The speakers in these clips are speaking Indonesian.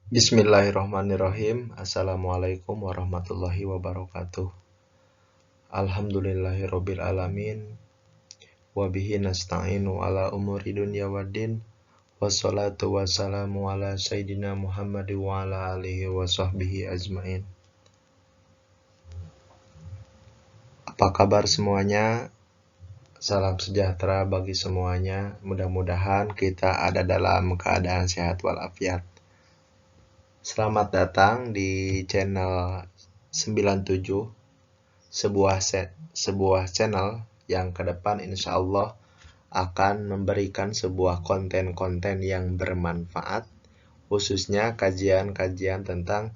Bismillahirrahmanirrahim. Assalamualaikum warahmatullahi wabarakatuh. Alhamdulillahirabbil alamin. Wa bihi nasta'inu ala umuri dunya waddin. Wassalatu wassalamu ala sayyidina Muhammad wa ala alihi wa sahbihi ajmain. Apa kabar semuanya? Salam sejahtera bagi semuanya. Mudah-mudahan kita ada dalam keadaan sehat walafiat. Selamat datang di channel 97, sebuah channel yang ke depan insya Allah akan memberikan sebuah konten-konten yang bermanfaat, khususnya kajian-kajian tentang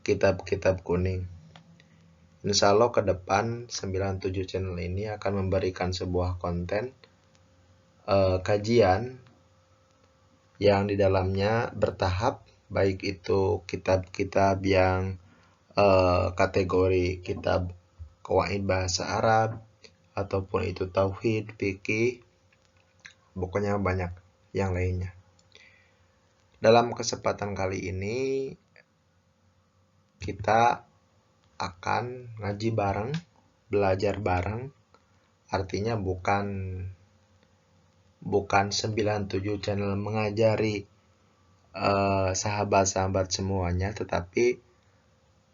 kitab-kitab kuning. Insya Allah ke depan 97 channel ini akan memberikan sebuah konten kajian yang di dalamnya bertahap, baik itu kitab-kitab yang kategori kitab qawaid bahasa Arab, ataupun itu tauhid, fikih, pokoknya banyak yang lainnya. Dalam kesempatan kali ini kita akan ngaji bareng, belajar bareng. Artinya bukan 97 channel mengajari sahabat-sahabat semuanya, tetapi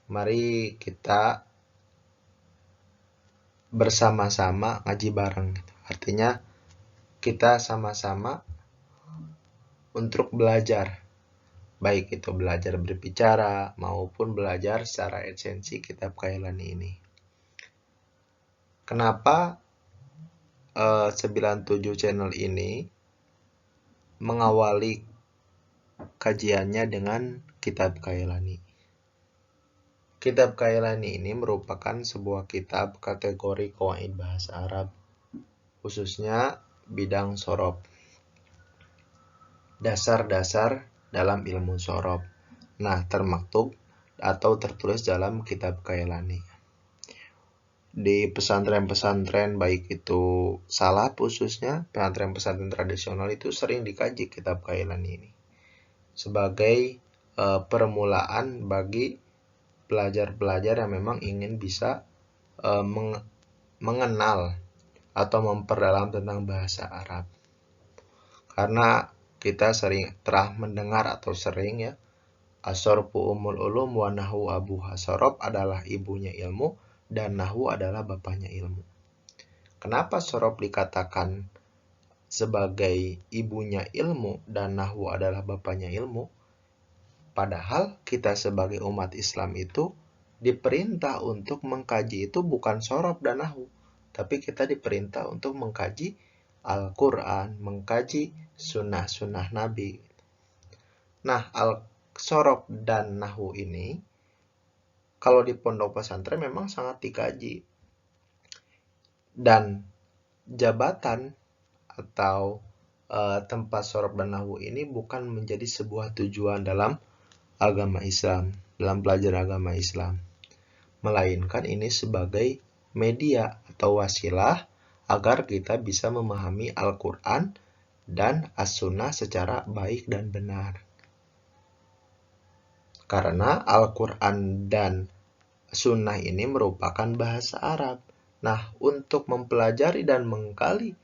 mari kita bersama-sama ngaji bareng. Artinya kita sama-sama untuk belajar, baik itu belajar berbicara maupun belajar secara esensi kitab Kailani ini. Kenapa 97 channel ini mengawali kajiannya dengan kitab Kailani? Kitab Kailani ini merupakan sebuah kitab kategori qawaid bahasa Arab, khususnya bidang shorof, dasar-dasar dalam ilmu shorof. Nah, termaktub atau tertulis dalam kitab Kailani. Di pesantren-pesantren, baik itu salaf khususnya, pesantren-pesantren tradisional itu sering dikaji kitab Kailani ini sebagai permulaan bagi pelajar-pelajar yang memang ingin bisa mengenal atau memperdalam tentang bahasa Arab. Karena kita telah mendengar atau sering ya, as-sorfu umul ulum wa nahwu abuha. Sorof adalah ibunya ilmu dan nahwu adalah bapaknya ilmu. Kenapa sorof dikatakan sebagai ibunya ilmu dan nahwu adalah bapaknya ilmu? Padahal kita sebagai umat Islam itu diperintah untuk mengkaji itu bukan sorof dan nahwu, tapi kita diperintah untuk mengkaji Al-Quran, mengkaji sunnah-sunnah Nabi. Nah, sorof dan nahwu ini kalau di pondok pesantren memang sangat dikaji. Dan jabatan atau tempat sorof dan nahwu ini bukan menjadi sebuah tujuan dalam agama Islam, dalam pelajaran agama Islam, melainkan ini sebagai media atau wasilah agar kita bisa memahami Al-Quran dan As-Sunnah secara baik dan benar. Karena Al-Quran dan Sunnah ini merupakan bahasa Arab. Nah, untuk mempelajari dan menggali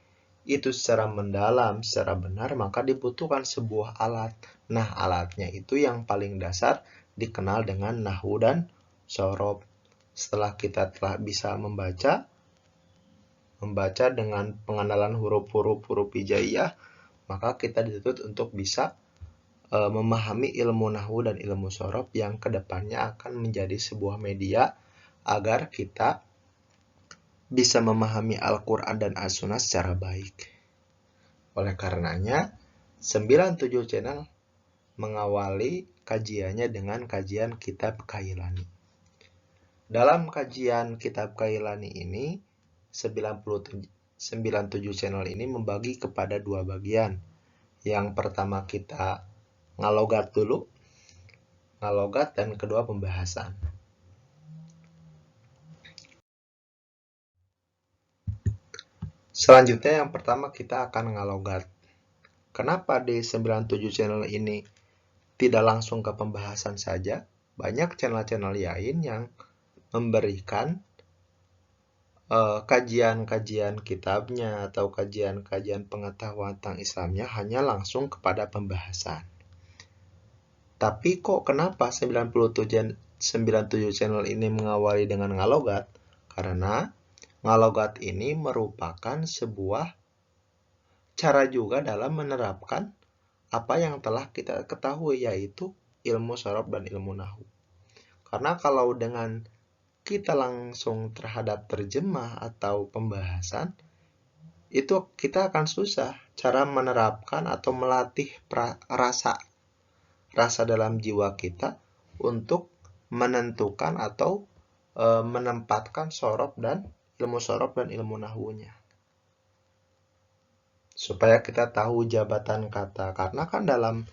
itu secara mendalam, secara benar, maka dibutuhkan sebuah alat. Nah, alatnya itu yang paling dasar dikenal dengan nahwu dan sorof. Setelah kita telah bisa membaca dengan pengenalan huruf-huruf hijaiyah, maka kita dituntut untuk bisa memahami ilmu nahwu dan ilmu sorof yang kedepannya akan menjadi sebuah media agar kita bisa memahami Al-Quran dan As-Sunnah secara baik. Oleh karenanya, 97 channel mengawali kajiannya dengan kajian kitab Kailani. Dalam kajian kitab Kailani ini, 97 channel ini membagi kepada dua bagian. Yang pertama kita ngalogat dulu, dan kedua pembahasan. Selanjutnya yang pertama kita akan ngalogat. Kenapa di 97 channel ini tidak langsung ke pembahasan saja, banyak channel-channel lain yang memberikan kajian-kajian kitabnya atau kajian-kajian pengetahuan tentang Islamnya hanya langsung kepada pembahasan. Tapi kok kenapa 97 channel ini mengawali dengan ngalogat? Karena ngalogat ini merupakan sebuah cara juga dalam menerapkan apa yang telah kita ketahui, yaitu ilmu sorof dan ilmu nahu. Karena kalau dengan kita langsung terhadap terjemah atau pembahasan, itu kita akan susah cara menerapkan atau melatih rasa dalam jiwa kita untuk menentukan atau menempatkan sorof dan ilmu nahunya. Supaya kita tahu jabatan kata. Karena kan dalam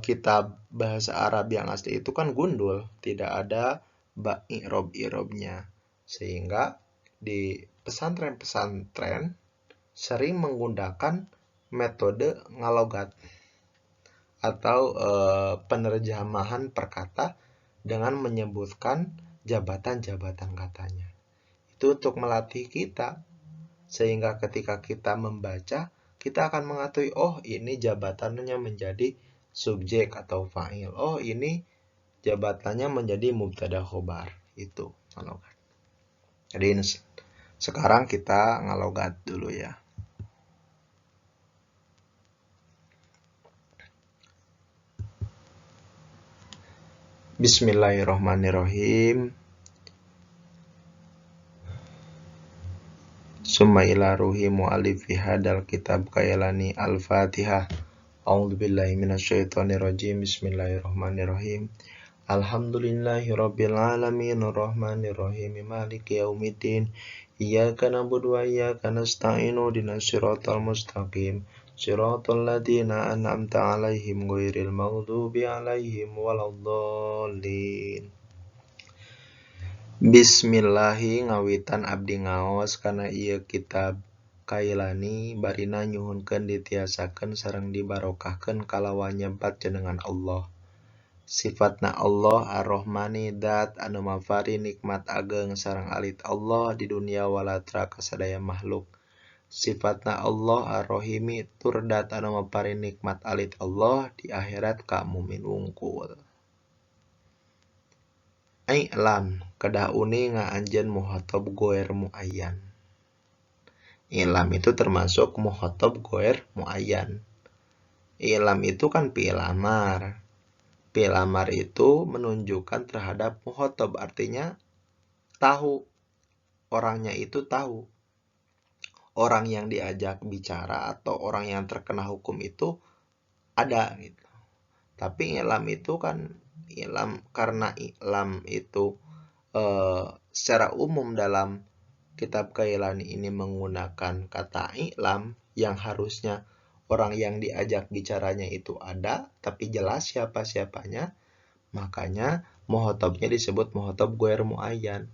kitab bahasa Arab yang asli itu kan gundul, tidak ada ba i'rob-i'robnya. Sehingga di pesantren-pesantren sering menggunakan metode ngalogat atau penerjemahan perkata dengan menyebutkan jabatan-jabatan katanya. Itu untuk melatih kita, sehingga ketika kita membaca, kita akan mengetahui, oh ini jabatannya menjadi subjek atau fa'il. Oh ini jabatannya menjadi mubtada khobar. Itu ngalogat. Jadi sekarang kita ngalogat dulu ya. Bismillahirrahmanirrahim. Summa ila ruhi mu'alifi hadal kitab kailani al-fatihah. A'udzubillahi minasyaitonirrajim. Bismillahirrahmanirrahim. Alhamdulillahi rabbil alamin arrahmanirrahim maliki yaumiddin. Iyyaka na'budu wa iyyaka nasta'inu ihdinas siratal mustaqim. Siratal ladzina an'amta 'alaihim ghairil maghdubi 'alaihim waladdallin. Bismillahi ngawitan abdi ngaos kana ieu kitab kailani barina nyuhunkeun ditiasakeun sareng dibarokahkeun kalawan nyebat jenengan Allah. Sifatna Allah ar-Rahmani dat anu mafari nikmat ageng sareng alit Allah di dunia walatra kasadaya makhluk. Sifatna Allah ar-Rahimi tur dat anu mafari nikmat alit Allah di akhirat ka mukmin wungkul. I'lam kedah uni ngaanjeun muhatab goer muayyan. I'lam itu termasuk muhatab goer muayyan. I'lam itu kan fi'il amar. Fi'il amar itu menunjukkan terhadap muhatab, artinya tahu. Orangnya itu tahu. Orang yang diajak bicara atau orang yang terkena hukum itu ada gitu. Tapi i'lam itu kan karena i'lam itu secara umum dalam kitab kailani ini menggunakan kata i'lam yang harusnya orang yang diajak bicaranya itu ada, tapi jelas siapa-siapanya, makanya muhatabnya disebut muhatab ghair muayyan.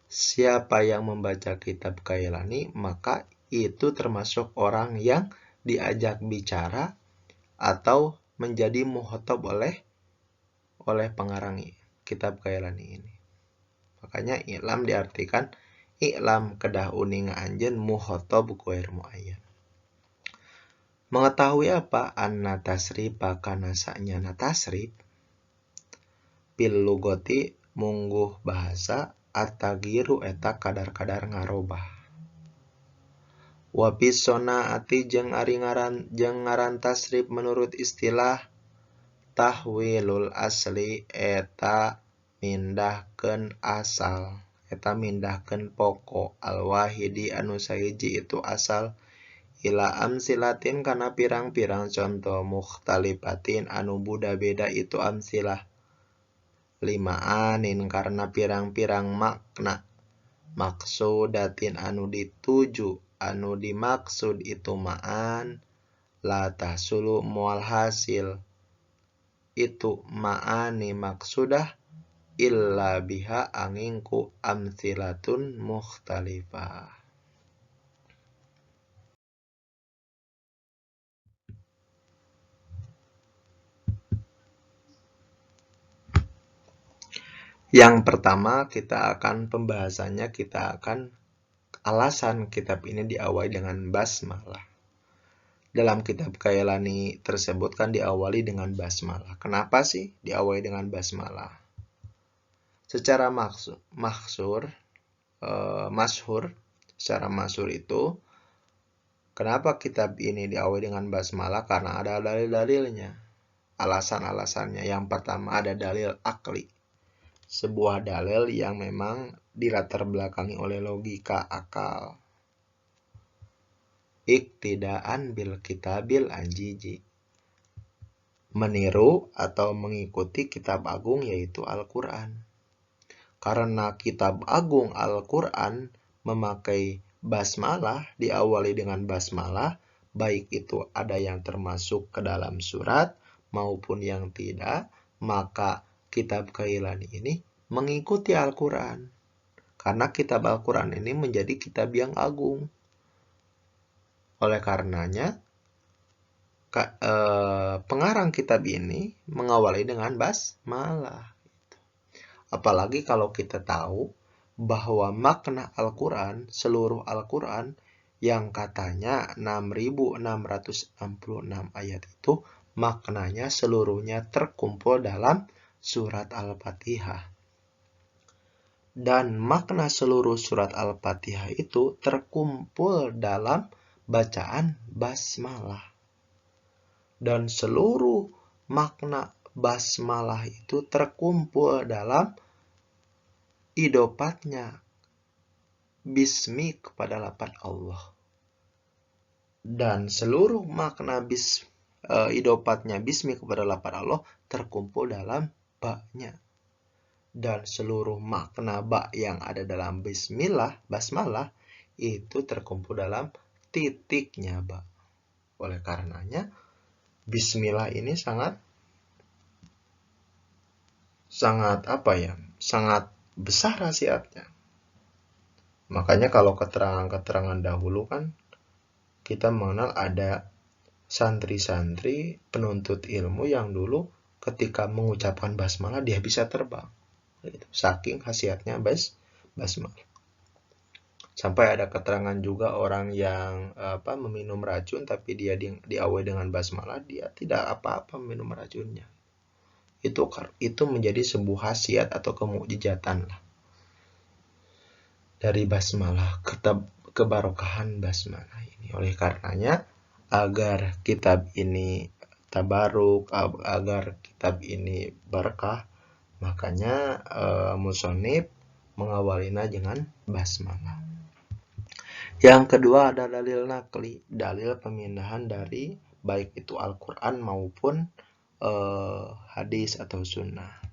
Siapa yang membaca kitab kailani, maka itu termasuk orang yang diajak bicara atau menjadi muhatab oleh pengarang kitab kailani ini. Makanya i'lam diartikan i'lam kedah uni ngaanjeun muhatab ghair muayyan. Mengetahui apa? Anna tasrifa kana sanyana tasrif bil lugati mungguh bahasa at-tagyiru eta kadar-kadar ngarobah. Wa bisonaati jeung ngaran tasrif menurut istilah tahwilul asli eta mindahkeun asal, eta mindahkeun pokok al-wahidi anu sahiji itu asal ila amsilatin kana pirang-pirang contoh mukhtalifatin anu buda-beda itu amsilah. Limaanin karena pirang-pirang makna maksudatin anu dituju anu dimaksud itu ma'an la tahsulu mual hasil itu ma'ani maksudah illa biha anginku amsilatun mukhtalifah. Yang pertama pembahasannya kita akan alasan kitab ini diawali dengan basmalah. Dalam kitab Kailani tersebut kan diawali dengan basmalah. Kenapa sih diawali dengan basmalah? Secara masyhur itu, kenapa kitab ini diawali dengan basmalah? Karena ada dalil-dalilnya, alasan-alasannya. Yang pertama ada dalil akli, sebuah dalil yang memang dilatar belakangi oleh logika akal. Iktidaan bil kitabil anjiji, meniru atau mengikuti kitab agung yaitu Al-Quran. Karena kitab agung Al-Quran memakai basmalah, diawali dengan basmalah, baik itu ada yang termasuk ke dalam surat maupun yang tidak, maka kitab Kailani ini mengikuti Al-Quran. Karena kitab Al-Quran ini menjadi kitab yang agung. Oleh karenanya, pengarang kitab ini mengawali dengan basmalah. Apalagi kalau kita tahu bahwa makna Al-Quran, seluruh Al-Quran yang katanya 6.666 ayat itu, maknanya seluruhnya terkumpul dalam surat Al-Fatihah. Dan makna seluruh surat Al-Fatihah itu terkumpul dalam bacaan basmalah. Dan seluruh makna basmalah itu terkumpul dalam idopatnya bismi kepada lafaz Allah. Dan seluruh makna idopatnya bismi kepada lafaz Allah terkumpul dalam ba-nya. Dan seluruh makna ba yang ada dalam basmalah itu terkumpul dalam titiknya ba. Oleh karenanya bismillah ini sangat besar khasiatnya. Makanya kalau keterangan-keterangan dahulu kan kita mengenal ada santri-santri penuntut ilmu yang dulu ketika mengucapkan basmalah dia bisa terbang. Saking khasiatnya basmalah. Sampai ada keterangan juga orang yang meminum racun tapi dia diawali dengan basmalah, dia tidak apa-apa minum racunnya. Itu menjadi sebuah khasiat atau kemukjizatan lah dari basmalah, kebarokahan basmalah ini. Oleh karenanya agar kitab ini tabaruk, agar kitab ini berkah, makanya musonib mengawalinya dengan basmalah. Yang kedua ada dalil nakli, dalil pemindahan dari baik itu Al-Quran maupun hadis atau sunnah.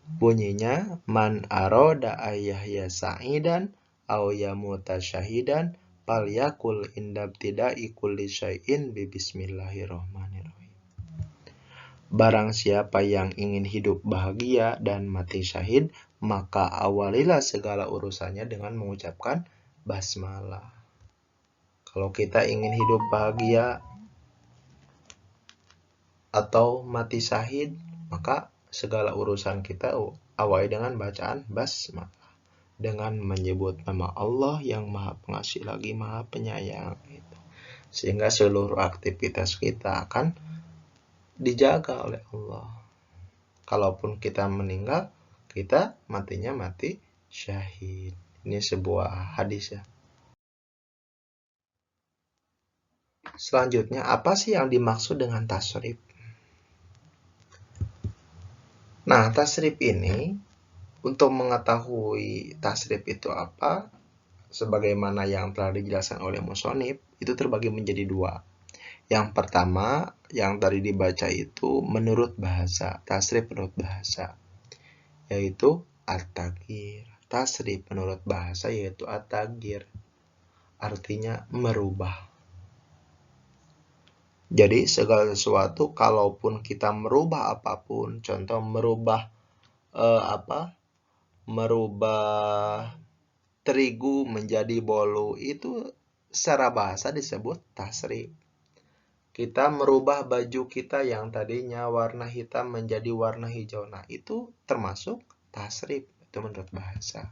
Bunyinya, man aroda ayyahya sa'idan aw yamuta syahidan falyakul indabtida'i kulli syai'in bi bismillahirrahmanirrahim. Barang siapa yang ingin hidup bahagia dan mati syahid, maka awalilah segala urusannya dengan mengucapkan basmalah. Kalau kita ingin hidup bahagia atau mati syahid, maka segala urusan kita awali dengan bacaan basmalah. Dengan menyebut nama Allah yang Maha Pengasih lagi Maha Penyayang. Sehingga seluruh aktivitas kita akan dijaga oleh Allah. Kalaupun kita meninggal, kita matinya mati syahid. Ini sebuah hadis ya. Selanjutnya, apa sih yang dimaksud dengan tasrif? Nah, tasrif ini, untuk mengetahui tasrif itu apa, sebagaimana yang telah dijelaskan oleh musonib, itu terbagi menjadi dua. Yang pertama, yang tadi dibaca itu menurut bahasa, tasrif menurut bahasa, yaitu at-taghyir. Tasrif menurut bahasa yaitu at-taghyir, artinya merubah. Jadi segala sesuatu, kalaupun kita merubah apapun, contoh merubah terigu menjadi bolu, itu secara bahasa disebut tasrif. Kita merubah baju kita yang tadinya warna hitam menjadi warna hijau. Nah, itu termasuk tasrif, itu menurut bahasa.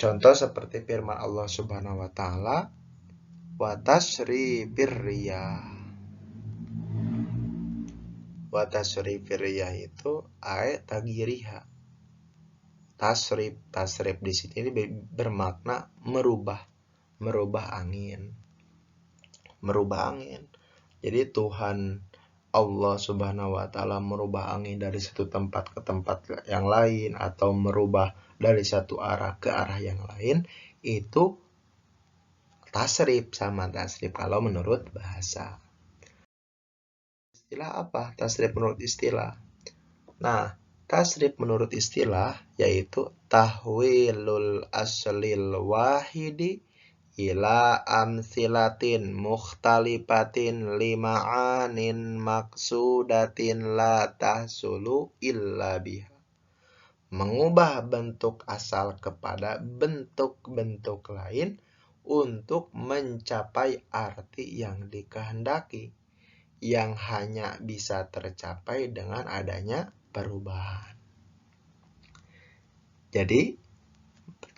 Contoh seperti firman Allah Subhanahu wa taala, wa tasrifir riyah. Wa tasrifir riyah itu ayat tagiriha. Tasrif di sini bermakna merubah angin. Merubah angin. Jadi Tuhan Allah Subhanahu wa taala merubah angin dari satu tempat ke tempat yang lain atau merubah dari satu arah ke arah yang lain, itu tasrif sama tasrif kalau menurut bahasa. Istilah apa? Tasrif menurut istilah. Nah, tasrif menurut istilah yaitu tahwilul aslil wahidi ila amsilatin mukhtalifatin lima'anin maksudatin la tahsulu illa biha. Mengubah bentuk asal kepada bentuk-bentuk lain untuk mencapai arti yang dikehendaki, yang hanya bisa tercapai dengan adanya perubahan. Jadi,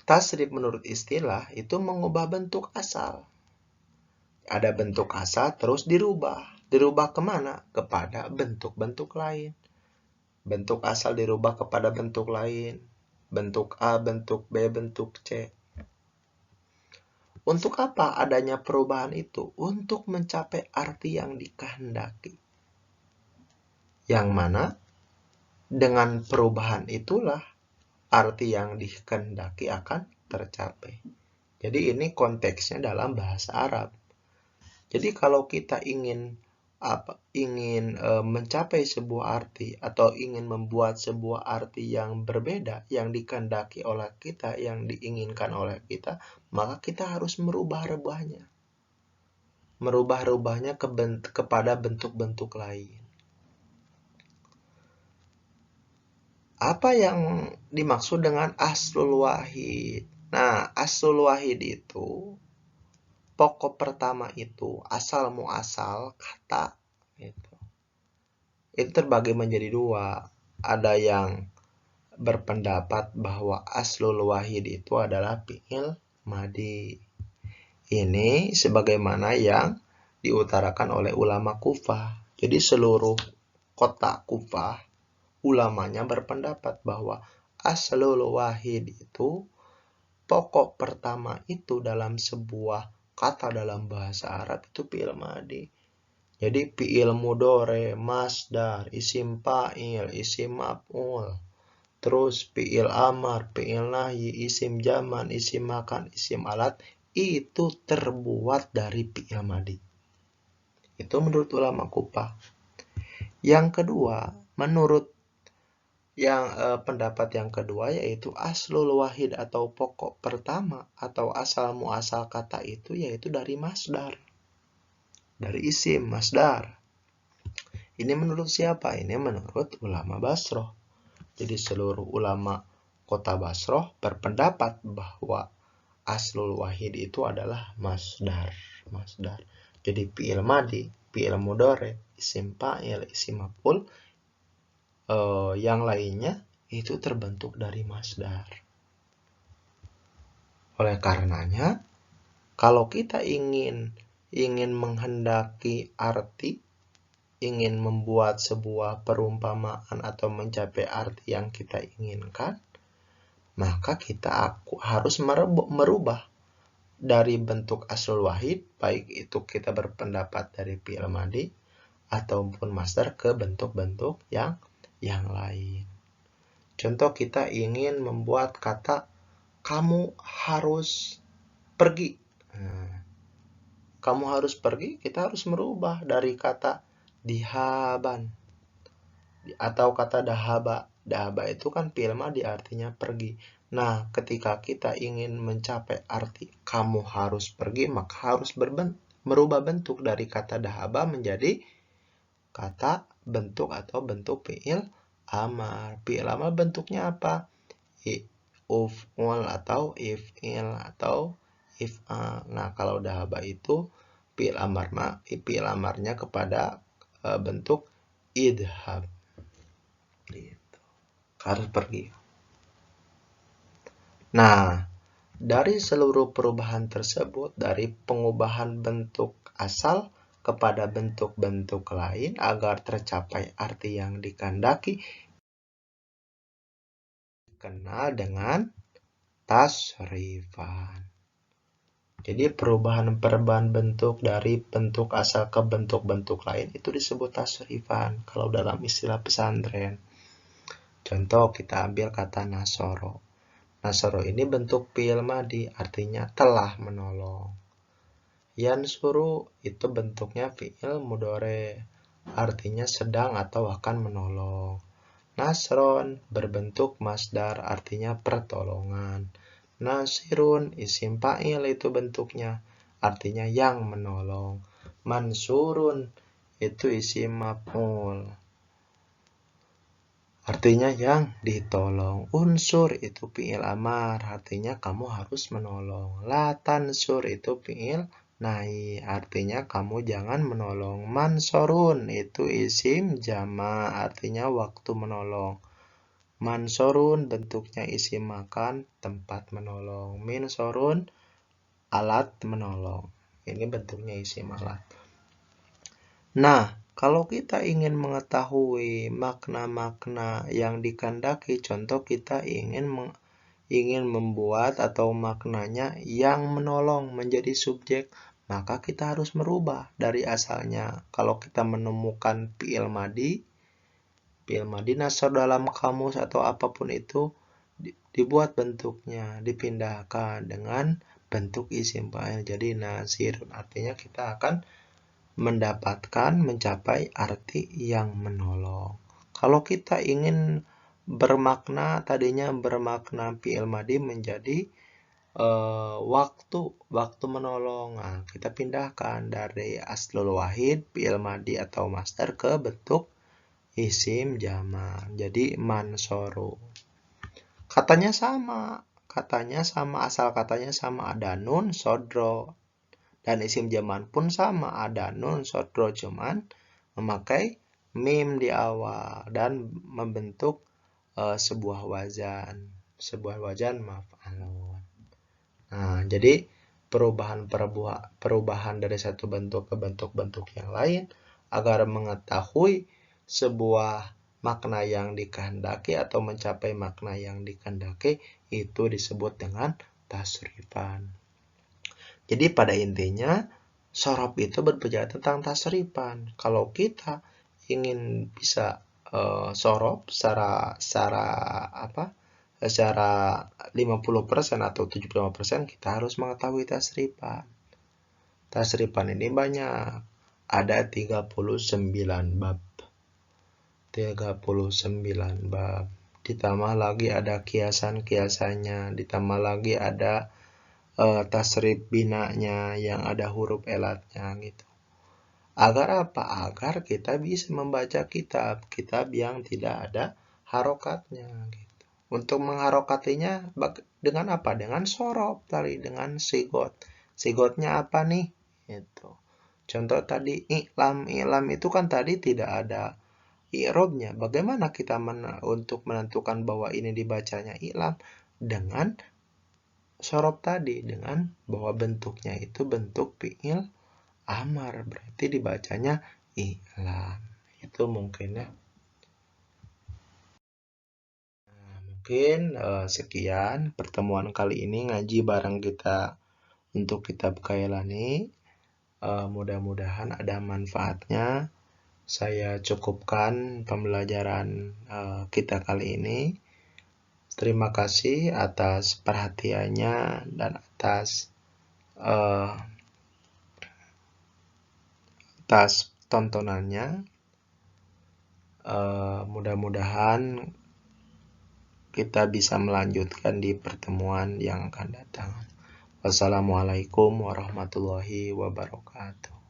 tasrif menurut istilah itu mengubah bentuk asal. Ada bentuk asal terus dirubah. Dirubah kemana? Kepada bentuk-bentuk lain. Bentuk asal dirubah kepada bentuk lain. Bentuk A, bentuk B, bentuk C. Untuk apa adanya perubahan itu? Untuk mencapai arti yang dikehendaki. Yang mana dengan perubahan itulah arti yang dikehendaki akan tercapai. Jadi ini konteksnya dalam bahasa Arab. Jadi kalau kita ingin mencapai sebuah arti atau ingin membuat sebuah arti yang berbeda, yang dikehendaki oleh kita, yang diinginkan oleh kita, maka kita harus merubah-rubahnya. Merubah-rubahnya kepada bentuk-bentuk lain. Apa yang dimaksud dengan aslul wahid? Nah, aslul wahid itu pokok pertama itu asal muasal kata itu terbagi menjadi dua. Ada yang berpendapat bahwa aslul wahid itu adalah fi'il madi. Ini sebagaimana yang diutarakan oleh ulama Kufah. Jadi seluruh kota Kufah ulamanya berpendapat bahwa aslul wahid itu pokok pertama itu dalam sebuah kata dalam bahasa Arab itu fi'il madi. Jadi fi'il mudhari, masdar, isim fa'il, isim maf'ul, terus fi'il amar, fi'il nahyi, isim zaman, isim makan, isim alat itu terbuat dari fi'il madi. Itu menurut ulama Kufah. Yang kedua, menurut pendapat yang kedua yaitu aslul wahid atau pokok pertama atau asal muasal kata itu yaitu dari masdar. Dari isim masdar. Ini menurut siapa? Ini menurut ulama Basroh. Jadi seluruh ulama kota Basroh berpendapat bahwa aslul wahid itu adalah masdar. Masdar. Jadi fi'il madi, fi'il mudhari, isim fa'il, isim maf'ul, yang lainnya itu terbentuk dari masdar. Oleh karenanya, kalau kita ingin menghendaki arti, ingin membuat sebuah perumpamaan atau mencapai arti yang kita inginkan, maka kita harus merubah dari bentuk aslul wahid, baik itu kita berpendapat dari fi'il madi ataupun masdar ke bentuk-bentuk yang lain. Contoh kita ingin membuat kata kamu harus pergi. Nah, kamu harus pergi, kita harus merubah dari kata dihaban atau kata dahaba. Dahaba itu kan fi'il madi artinya pergi. Nah, ketika kita ingin mencapai arti kamu harus pergi, maka harus merubah bentuk dari kata dahaba menjadi kata bentuk atau bentuk fi'il amar. Fi'il amar bentuknya apa? Uf'ul atau if'il atau if'al. Nah, kalau dahaba itu fi'il amarnya kepada bentuk idhab. Gitu. Harus pergi. Nah, dari seluruh perubahan tersebut, dari pengubahan bentuk asal kepada bentuk-bentuk lain agar tercapai arti yang dikehendaki, dikenal dengan tasrifan. Jadi perubahan bentuk dari bentuk asal ke bentuk-bentuk lain itu disebut tasrifan kalau dalam istilah pesantren. Contoh kita ambil kata nasoro. Nasoro ini bentuk fi'il madi, artinya telah menolong. Yansuru itu bentuknya fi'il mudhari, artinya sedang atau akan menolong. Nasron berbentuk masdar, artinya pertolongan. Nasirun isim fa'il itu bentuknya, artinya yang menolong. Mansurun itu isim maf'ul, artinya yang ditolong. Unsur itu fi'il amar, artinya kamu harus menolong. La tansur itu fi'il nahi, artinya kamu jangan menolong. Mansorun itu isim jama, artinya waktu menolong. Mansorun bentuknya isim makan, tempat menolong. Minsorun alat menolong. Ini bentuknya isim alat. Nah, kalau kita ingin mengetahui makna-makna yang dikehendaki, contoh kita ingin membuat atau maknanya yang menolong menjadi subjek, maka kita harus merubah dari asalnya. Kalau kita menemukan fi'il madi nasor dalam kamus atau apapun itu, dibuat bentuknya, dipindahkan dengan bentuk isim fa'il. Jadi nasir, artinya kita akan mencapai arti yang menolong. Kalau kita ingin tadinya bermakna fi'il madi menjadi waktu menolong. Nah, kita pindahkan dari aslul wahid fi'il madi atau masdar ke bentuk isim jama. Jadi mansoru. Katanya sama, asal katanya sama, ada nun sodro. Dan isim jaman pun sama, ada nun sodro, cuman memakai mim di awal dan membentuk sebuah wajan maf'alun. Nah, jadi perubahan dari satu bentuk ke bentuk-bentuk yang lain agar mengetahui sebuah makna yang dikehendaki atau mencapai makna yang dikehendaki itu disebut dengan tasrifan. Jadi pada intinya sorob itu berbicara tentang tasrifan. Kalau kita ingin bisa sorob secara 50% atau 75%, kita harus mengetahui tasrifan. Tasrifan ini banyak. Ada 39 bab. 39 bab. Ditambah lagi ada kiasan-kiasannya, ditambah lagi ada tasrif binanya yang ada huruf elatnya gitu. Agar apa? Agar kita bisa membaca kitab yang tidak ada harokatnya gitu. Untuk mengharokatinya dengan apa? Dengan sorob tadi, dengan sigot. Sigotnya apa nih? Itu. Contoh tadi i'lam itu kan tadi tidak ada i'robnya. Bagaimana kita untuk menentukan bahwa ini dibacanya i'lam? Dengan sorob tadi, dengan bahwa bentuknya itu bentuk fi'il amar, berarti dibacanya i'lam. Itu mungkin ya. Nah, mungkin sekian pertemuan kali ini ngaji bareng kita untuk kitab Kailani. Mudah-mudahan ada manfaatnya. Saya cukupkan pembelajaran kita kali ini. Terima kasih atas perhatiannya dan atas tontonannya. Mudah-mudahan kita bisa melanjutkan di pertemuan yang akan datang. Wassalamualaikum warahmatullahi wabarakatuh.